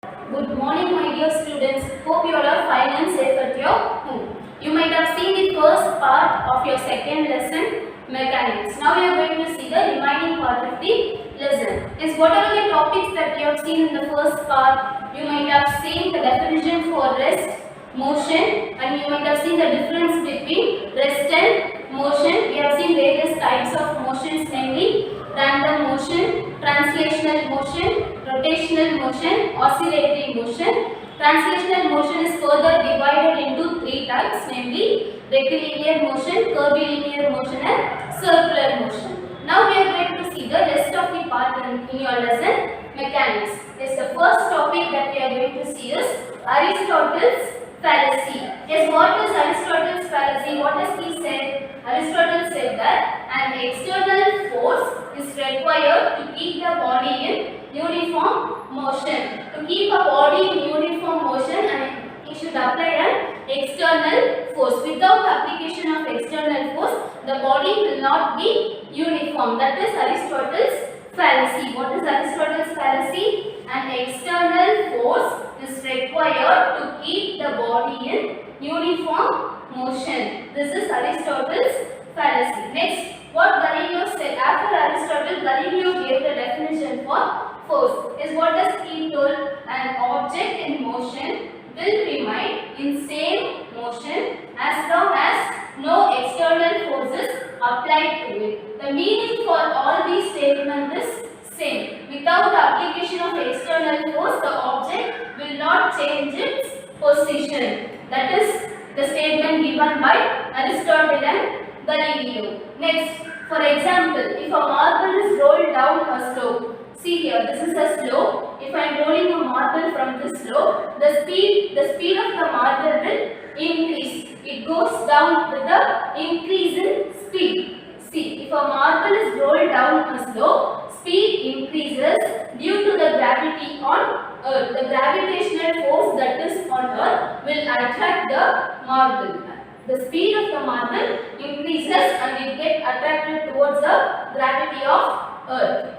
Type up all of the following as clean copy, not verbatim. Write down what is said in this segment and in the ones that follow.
Good morning, my dear students. Hope you all are fine and safe at your home. You might have seen the first part of your second lesson, mechanics. Now we are going to see the remaining part of the lesson. Is whatever the topics that you have seen in the first part, you might have seen the definition for rest, motion, and you might have seen the difference between rest and motion. We have seen various types of motions, namely random motion, translational motion, rotational motion, oscillatory motion. Translational motion is further divided into three types, namely rectilinear motion, curvilinear motion and circular motion. Now we are going to see the rest of the part in your lesson, mechanics. Yes, the first topic that we are going to see is Aristotle's fallacy. Yes, what is Aristotle's fallacy? What has he said? Aristotle said that an external force is required to keep the body in uniform motion. To keep a body in uniform motion, and it should apply an external force. Without application of external force, the body will not be uniform. That is Aristotle's fallacy. What is Aristotle's fallacy? An external force is required to keep the body in uniform motion. This is Aristotle's fallacy. Next, what Galileo said. After Aristotle, Galileo gave the definition for force. Is what does he told? An object in motion will remain in same motion as long as no external forces applied to it. The meaning for all these statements is same. Without the application of external force, the object will not change its position. That is the statement given by Aristotle and Galileo. Next, for example, if a marble is rolled down a slope, see here, this is a slope. If I am rolling a marble from this slope, the speed of the marble will increase. It goes down with the increase in speed. See, if a marble is rolled down a slope, speed increases due to the gravity on Earth. The gravitational force that is on Earth will attract the marble. The speed of the marble increases and it gets attracted towards the gravity of Earth.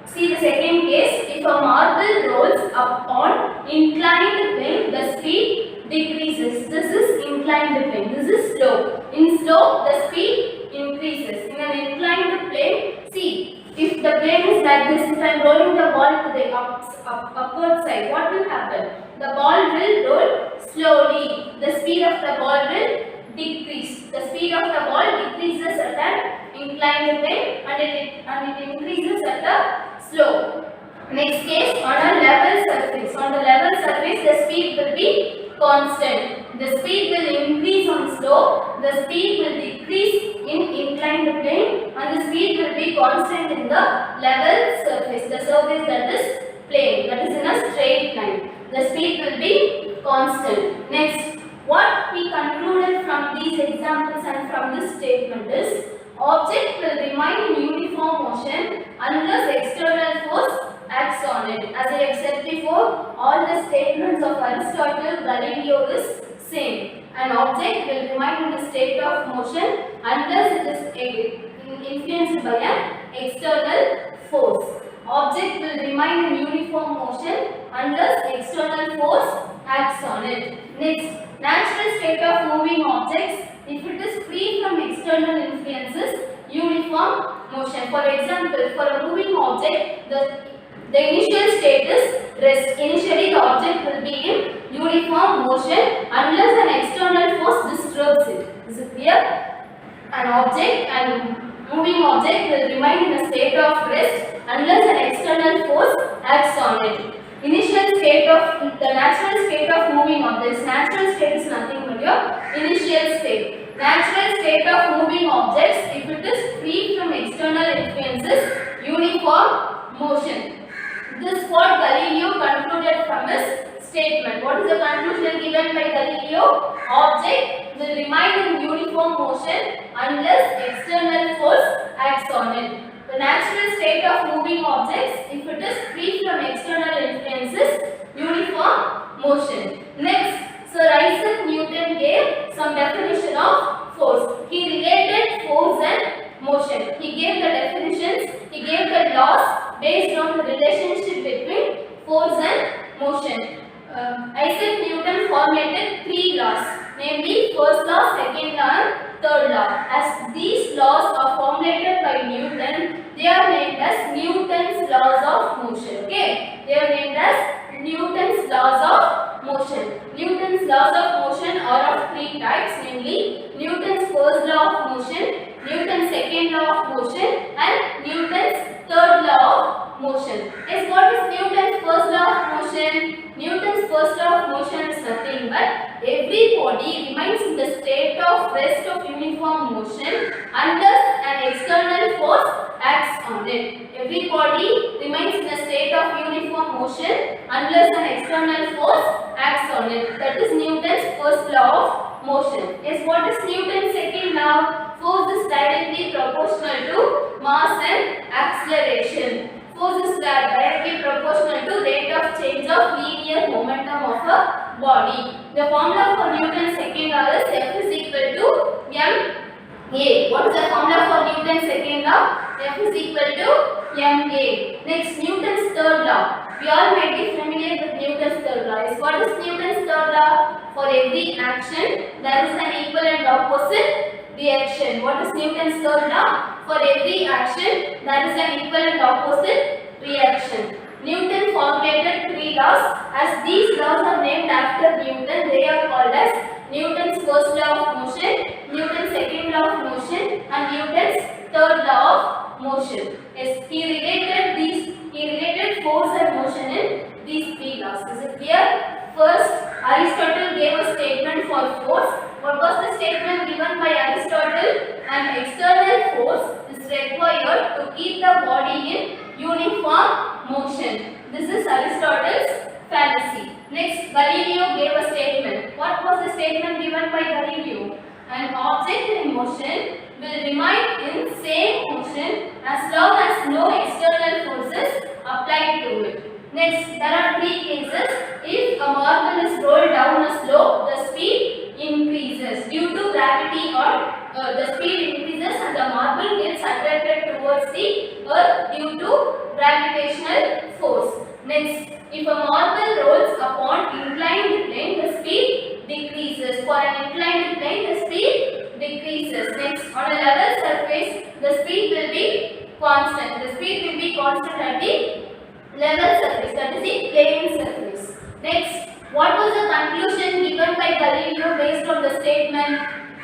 See the second case, if a marble rolls upon inclined plane, the speed decreases. This is inclined plane, this is slope. In slope, the speed increases. In an inclined plane, see, if the plane is like this, if I am rolling the ball to the upward side, what will happen? The ball will roll slowly. The speed of the ball will decrease. The speed of the ball decreases at an inclined plane and it increases at a slope. Next case, on a level surface. On the level surface, the speed will be constant. The speed will increase on slope. The speed will decrease in inclined plane and the speed will be constant in the level surface. The surface that is plane, that is in a straight line. The speed will be constant. Next, what we concluded from these examples and from this statement is object will remain in uniform motion unless external force acts on it. As I have said before, all the statements of Aristotle, Galileo is same. An object will remain in a state of motion unless it is influenced by an external force. Object will remain in uniform motion unless external force acts on it. Next, natural state of moving objects, if it is free from external influences, uniform motion. For example, for a moving object, the initial state is rest. Initially, the object will be in uniform motion unless an external force disturbs it. Is it clear? An object and moving object will remain in a state of rest unless an external force acts on it. Initial state of the natural state of moving objects. Natural state is nothing but your initial state. Natural state of moving objects, if it is free from external influences, uniform motion. This is what Galileo concluded from his statement. What is the conclusion given by Galileo? Object will remain in uniform motion unless external force acts on it. The natural state of moving objects, if it is free from external influences, uniform motion. Next, Sir Isaac Newton gave some definition of force. He related force and motion. He gave the definitions, he gave the laws based on the relationship between force and motion. Isaac Newton formulated three laws, namely first law, second law and third law. As these laws are formulated by Newton, they are named as Newton's laws of motion. Okay, they are named as Newton's laws of motion. Newton's laws of motion are of three types, namely Newton's first law of motion, Newton's second law of motion and Newton's third law of motion. Yes, what is Newton's first law of motion? Newton's first law of motion is nothing but every body remains in the state of rest of uniform motion unless an external force acts on it. Every body remains in the state of uniform motion unless an external force acts on it. That is Newton's first law of motion. Yes, what is Newton's second law? Force is directly proportional to mass and acceleration. Force is directly proportional to rate of change of linear momentum of a body. The formula for Newton's second law is F is equal to ma. What is the formula for Newton's second law? F is equal to ma. Next, Newton's third law. We all might be familiar with Newton's third law. What is Newton's third law? For every action, there is an equal and opposite reaction. What is Newton's third law? For every action, there is an equal and opposite reaction. Newton formulated three laws. As these laws are named after Newton, they are called as Newton's first law of motion, Newton's second law of motion and Newton's third law of motion. Yes, he related force and motion in these three laws. Is it clear? First, Aristotle gave a statement for force. What was the statement given by Aristotle? An external force is required to keep the body in uniform motion. This is Aristotle's fallacy. Next, Galileo gave a statement. What was the statement given by Galileo? An object in motion will remain in same motion as long as no external forces applied to it. Next, there are three cases. If a marble is rolled down a slope, the speed increases due to gravity, or the speed increases and the marble gets attracted towards the earth due to gravitational force. Next, if a marble rolls upon inclined plane, the speed decreases. For an inclined plane, the speed decreases. Next, on a level surface, the speed will be constant. The speed will be constant at the level surface, that is the plane surface. Next, what was the conclusion given by Galileo based on the statement?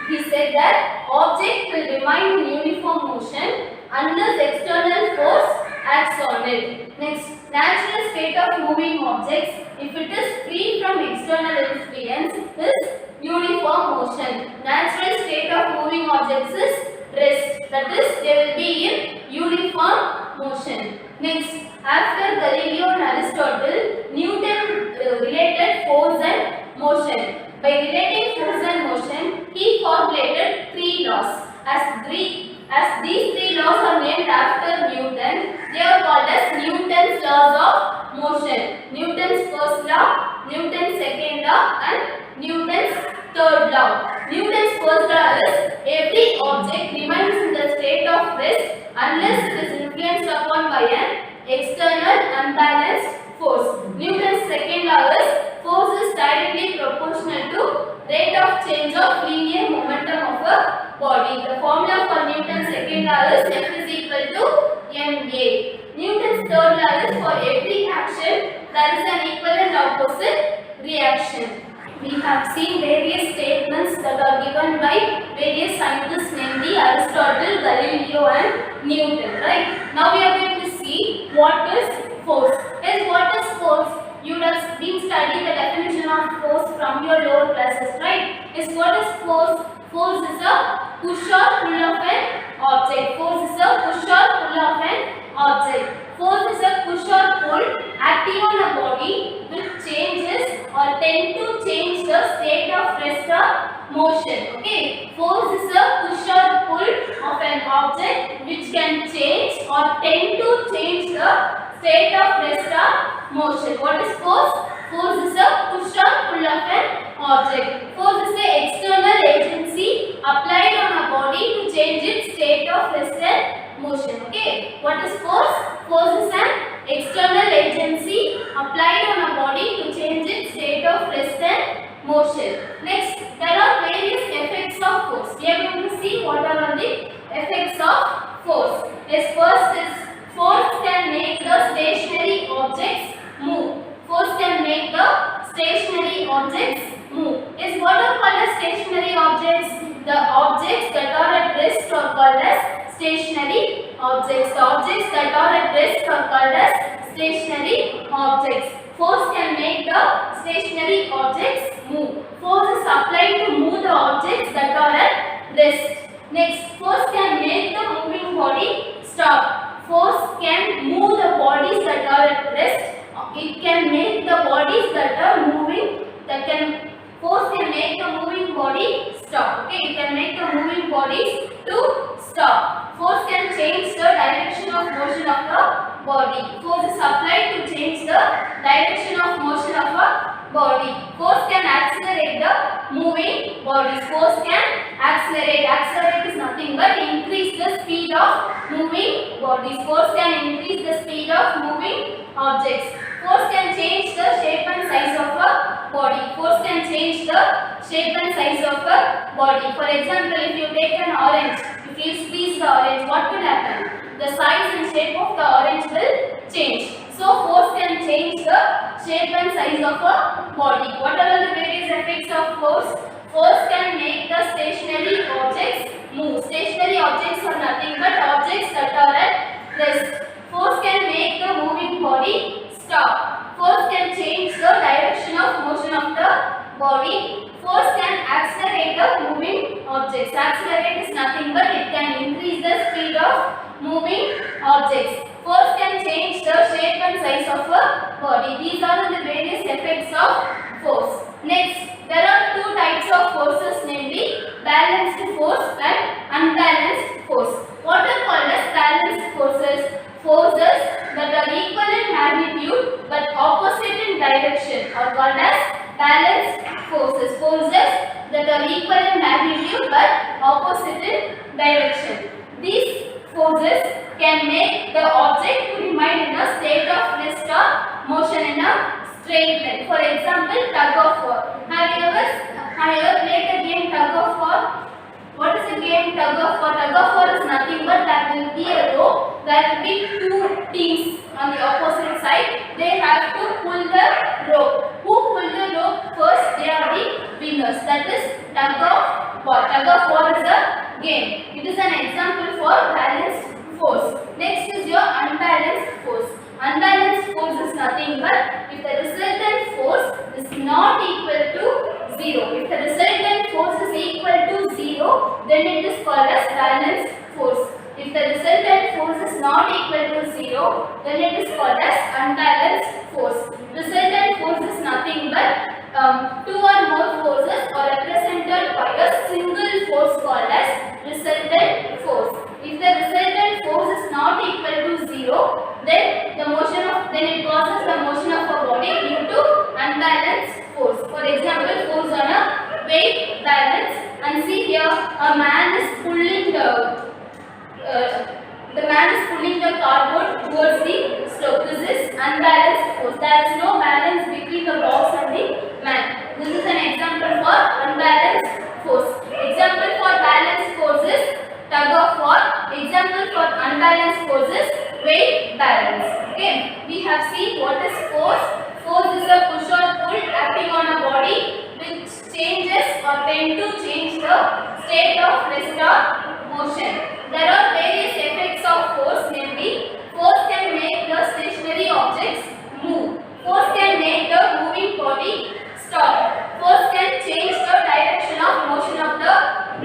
He said that object will remain in uniform motion unless external force acts on it. Next, natural state of moving objects, if it is free from external influence, is uniform motion. Natural state of moving objects is rest, that is they will be in uniform motion. Next, after Galileo and Aristotle, Newton related force and motion. By relating force and motion, he formulated three laws. As these three laws are named after Newton, they are called as Newton's laws of motion. Newton's first law, Newton's second law and Newton's third law. Newton's first law is every object remains in the state of rest unless it is influenced upon by an external unbalanced force. Newton's second law is force is directly proportional to rate of change of linear momentum of a body. The formula for Newton's second law is F is equal to ma. Newton's third law is for every action there is an equal and opposite reaction. We have seen various statements that are given by various scientists, namely Aristotle, Galileo and Newton, right? Now we are going to see what is force. Yes, what is force? You would have been studying the definition of force from your lower classes, right? Yes, what is force? Force is a push or pull of an object. Force is a push or pull of an object. Force is a push or pull acting on a body which changes or tend to change the state of rest or motion. Okay, force is a push or pull of an object which can change or tend to change the state of rest or motion. What is force? Force is a push or pull of an object. Force is an external agency applied on a body to change its state of rest and motion. Okay, what is force? Force is an external agency applied on a body motion. Next, there are various effects of force. We are going to see what are all the effects of force. Yes, first is force can make the stationary objects move. Force can make the stationary objects move. Yes, what are called as stationary objects? The objects that are at rest are called as stationary objects. The objects that are at rest are called as stationary objects. Force can make the stationary objects move. Force is applied to move the objects that are at rest. Next, force can make the moving body stop. Force can move the bodies that are at rest. It can make the bodies that are moving, force can make the moving body stop. Okay, it can make the moving bodies to stop. Force can change the direction of motion of the body. Force is applied to change the direction of motion of a body. Force can accelerate the moving bodies. Force can accelerate. Accelerate is nothing but increase the speed of moving bodies. Force can increase the speed of moving objects. Force can change the shape and size of a body. Force can change the shape and size of a body. For example, if you take an orange, if you squeeze the orange, what will happen? The size and shape of the orange will change. So, force can change the shape and size of a body. What are the various effects of force? Force can make the stationary objects move. Stationary objects are nothing but objects that are at rest. Force can make the moving body stop. Force can change the direction of motion of the body. Force can accelerate the moving objects. Accelerate is nothing but it can increase the speed of moving objects. Force can change the shape and size of a body. These are the various effects of force. Next, there are two types of forces, namely balanced force and unbalanced force. What are called as balanced forces? Forces that are equal in magnitude but opposite in direction are called as balanced forces. Forces that are equal in magnitude but opposite in direction. These forces can make the object to remain in a state of rest or motion in a straight line. For example, tug of war. Have you ever played the game tug of war? What is the game tug of war? Tug of war is nothing but there will be a rope. There will be two teams on the opposite side. They have to pull the rope. Who pull the rope first? They are the winners. That is tug of war. Tug of war is a game. It is an example for balanced force. Next is your unbalanced force. Unbalanced force is nothing but if the resultant force is not equal to 0. If the resultant force is equal to 0, then it is called as balanced force. If the resultant force is not equal to 0, then it is called as unbalanced force. Resultant force is nothing but two or more forces are represented by a single force called as resultant force. If the resultant force is not equal to 0, then it causes the motion of a body due to unbalanced force. For example, force on a weight balance, and see here a man is pulling the cardboard towards the slope. This is unbalanced force. There is no balance between the box and the man. This is an example for unbalanced force. Example for balanced force is tug of war. Example for unbalanced force is weight balance. Okay, we have seen what is force. Force is a push or pull acting on a body which changes or tend to change the state of rest or motion. There are various effects of force, namely force can make the stationary objects move. Force can make the moving body stop. Force can change the direction of motion of the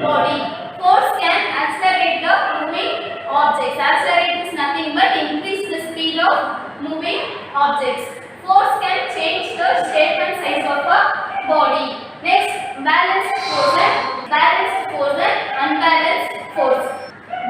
body. Force can accelerate the moving objects. Accelerate is nothing but increase the speed of moving objects. Force can change the shape and size of a body. Next, balanced force and unbalanced force.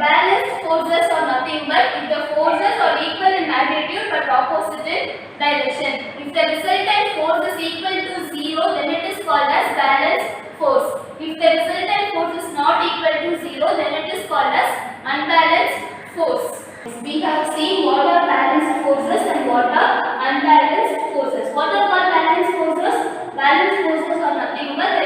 Balanced forces are nothing but if the forces are equal in magnitude but opposite in direction. If the resultant force is equal to 0, then it is called as balanced force. If the resultant force is not equal to 0, then it is called as unbalanced force. We have seen what are balanced forces and what are unbalanced forces. What are called balanced forces? Balanced forces are nothing but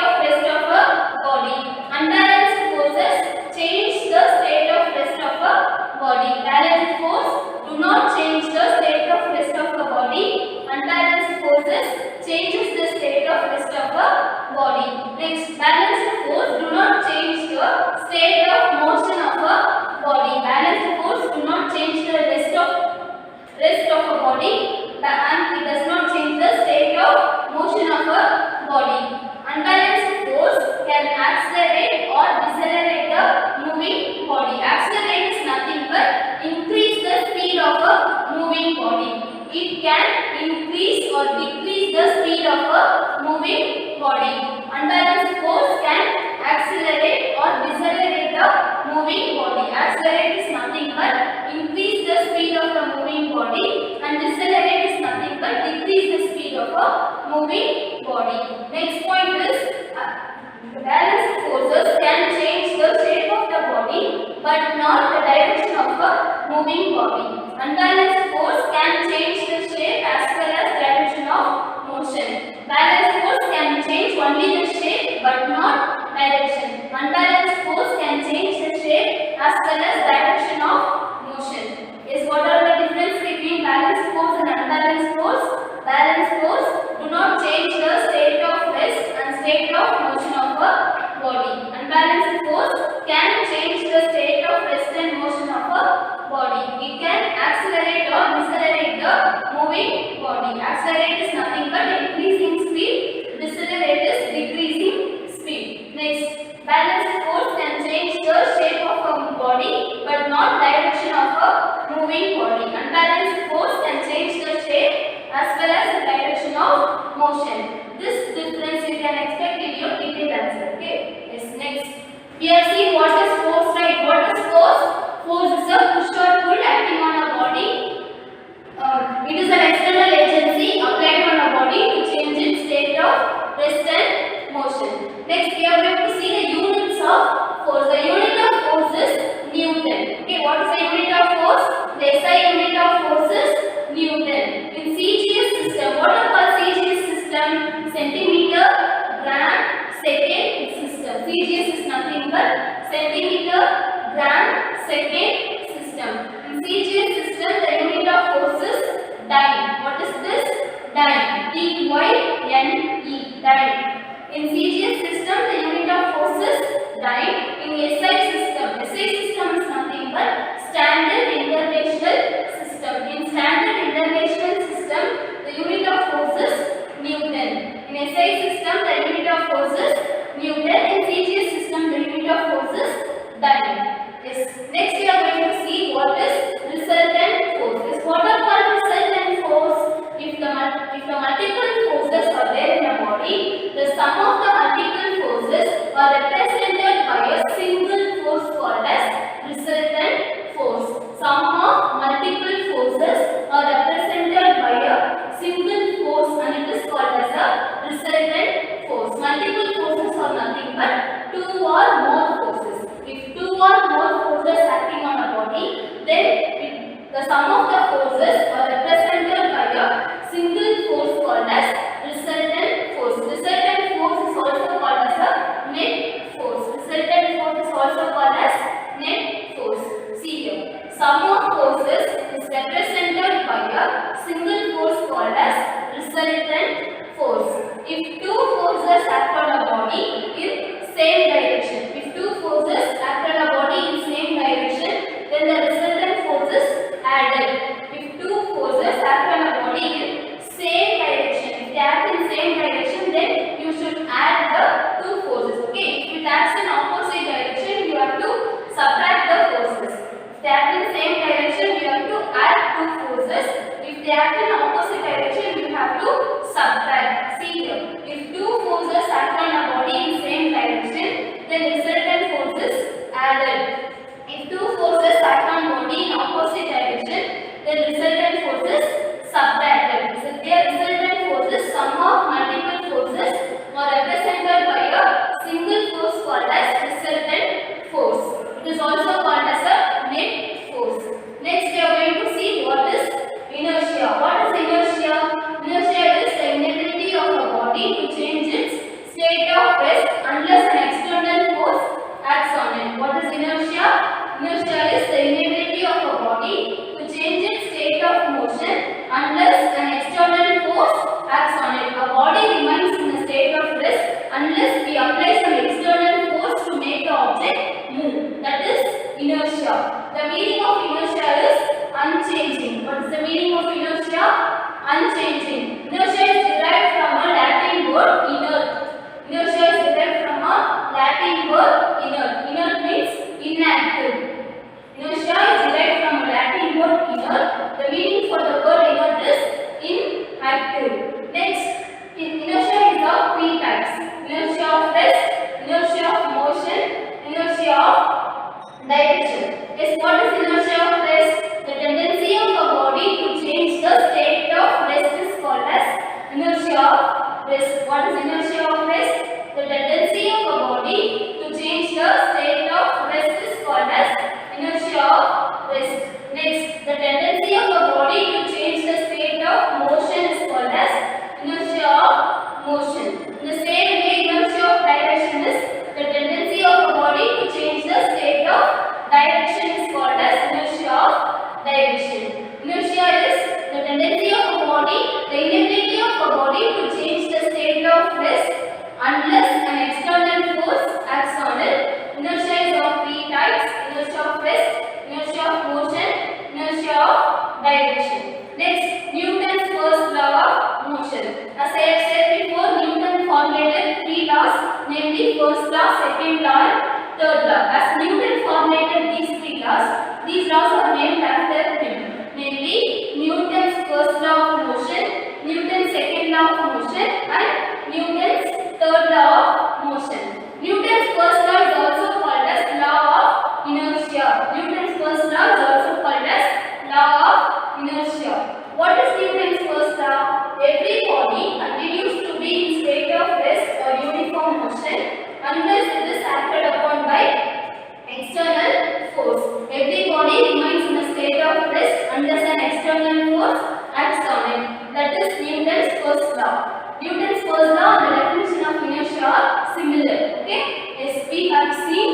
of rest of a body. Unbalanced forces change the state of rest of a body. Balanced force do not change the state of rest of a body. Unbalanced forces changes the state of rest of a body. Next, balanced force do not change the state of motion of a body. Balanced force do not change the rest of a body, and it does not change the state of motion of a body. Unbalanced force can accelerate or decelerate the moving body. Accelerate is nothing but increase the speed of a moving body. It can increase or decrease the speed of a moving body. Unbalanced force can accelerate or decelerate the moving body. Accelerate is nothing but increase the speed of the moving body, and decelerate is nothing but decrease the speed of a moving body. Next point is balanced forces can change the shape of the body but not the direction of a moving body. Unbalanced force can change the shape as well as direction of motion. Balanced force can change only the shape but not direction. Unbalanced force can change the shape as well as direction of motion. Is what are the difference between balanced force and unbalanced force? Balanced force do not change the state of rest and state of motion of a body. Unbalanced force can change the state of rest and motion of a body. It can accelerate or decelerate the moving body. Accelerate is nothing but increasing speed. Decelerate is decreasing speed. Next, balanced force can change the shape of a body but not direction of a moving body. Unbalanced force can change the shape as well as the direction of motion. This difference you can expect in your detailed answer. Okay. Yes. Next, here see what is force, right? What is force? Force is a push or pull acting on a body. It is an external agency applied on a body to change its state of rest and motion. Next, we are going to see the units of force. The unit of force is Newton. Okay, what is the unit of force? The SI unit of force is Newton. In CGS system, what are called CGS system? Centimeter, gram, second system. CGS is nothing but centimeter, gram, second system. In CGS system, the unit of force is dyne. What is this? Dyne. D-Y-N-E. Dyne. In CGS system, the unit of force is dyne. In SI system is nothing but standard international system. In standard international system, the unit of force is Newton. In SI system, the unit of force is Newton. In CGS system, the unit of force is dyne. Yes. Next, we are going to see what is resultant force. Is what are called resultant force? If the multiple forces are there in a body, the sum of the multiple forces are represented by a single force called as resultant force. Sum of multiple forces are represented by a single force and it is called as a resultant force. Multiple forces are nothing but two or more forces. If two or more forces acting on a body, then the sum of the forces are represented by a single force called as resultant force. Resultant force is also called as a net force. Resultant force is also called as net force. See here, sum of forces is represented by a single force called as resultant force. If two forces act on a body in same direction, if two forces act on a body in same direction, then the resultant force is added. If two forces act on a body in same direction, if they act in same direction, then you should add the two forces. Okay, if it acts in opposite direction, you have to subtract the forces. If they act in same direction, you have to add two forces. If they act in opposite direction, you have to subtract. See here, if two forces act on a body in same direction, then resultant force is added. If two forces act on body in opposite direction, then resultant force is subtracted. So their resultant forces, sum of multiple forces, are represented by a single force called as resultant force. It is also called as a net force. Next, we are going to see what is inertia. What is inertia? Inertia is the inability of a body to change its state of rest Direction. Yes, what is inertia of rest? The tendency of a body to change the state of rest is called as inertia of rest. What is inertia of rest? The tendency of a body to change the state of rest is called as inertia of rest. Next, the tendency of a body to change the state of motion is called as inertia of motion. In the same way, inertia of direction is the tendency of a body to change the state of direction is called as inertia of direction. Inertia is the tendency of a body, the inability of a body to change the state of rest unless an external force acts on it. Inertia is of three types: inertia of rest, inertia of motion, inertia of direction. Next, Newton's first law of motion. As I have said before, Newton formulated three laws, namely first law, second law and third law. As Newton formulated these three laws, these laws are named after him, namely Newton's first law of motion, Newton's second law of motion and Newton's third law of motion. Newton's first law is also called as law of inertia. Newton's first law is also called as law of inertia. What is Newton's first law? Every body continues to be in state of rest or uniform motion unless it is acted upon by external force. Every body remains in a state of rest unless an external force acts on it. That is Newton's first law. Newton's first law and the definition of inertia are similar. Okay? Yes, we have seen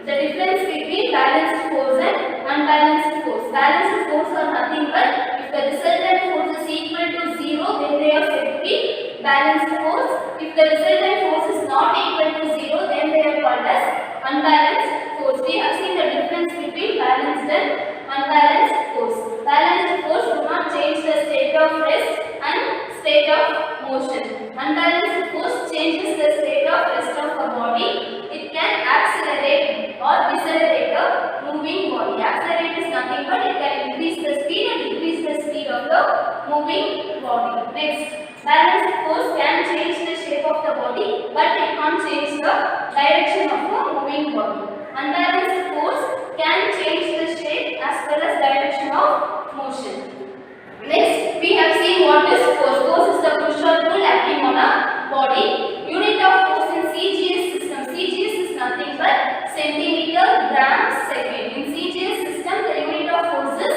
the difference between balanced force and unbalanced force. Balanced force are nothing but if the resultant force is equal to 0, then they are said to be balanced force. If the resultant force is not equal to 0, then they are called as unbalanced force. We have seen the difference between balanced and unbalanced force. Balanced force do not change the state of rest and state of motion. Unbalanced force changes the state of rest of a body. It can accelerate or decelerate a moving body. Accelerate is nothing but it can increase the speed and decrease the speed of the moving body. Next, balanced force can change the shape of the body, but it can't change the direction of the moving body. Unbalanced force can change the shape as well as direction of motion. Next, we have seen what is force. Force is the push or pull acting on a body. Unit of force in CGS system. CGS is nothing but centimeter, gram, second. In CGS system, the unit of force is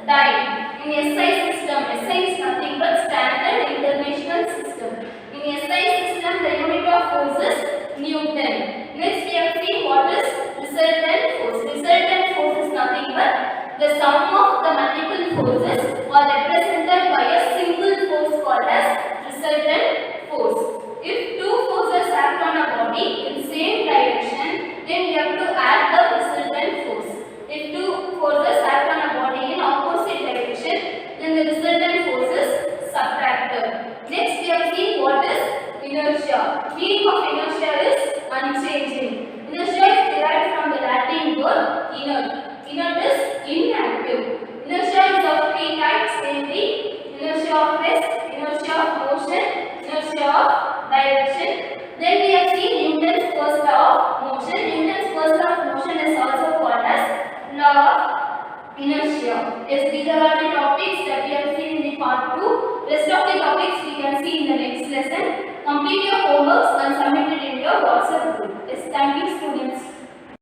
dyne. In SI system, SI is nothing but standard international system. In SI system, the unit of force is Newton. Next, we have seen what is resultant force. Resultant force is nothing but the sum of the multiple forces are represented by a single force called as resultant force. If two forces act on a body in same direction, then we have to add the resultant force. If two forces act on a body in opposite direction, then the resultant force is subtracted. Next, we have seen what is inertia. Meaning of inertia is unchanging. Inertia is derived from the Latin word inert. Inert is inactive. Inertia is of three types, namely inertia of rest, inertia of motion, inertia of direction. Then we have seen Newton's first law of motion. Newton's first law of motion is also called as law of inertia. Yes, these are all the topics that we have seen in the part 2. Rest of the topics we can see in the next lesson. Complete your homeworks and submit it in your WhatsApp group. Yes, thank you students.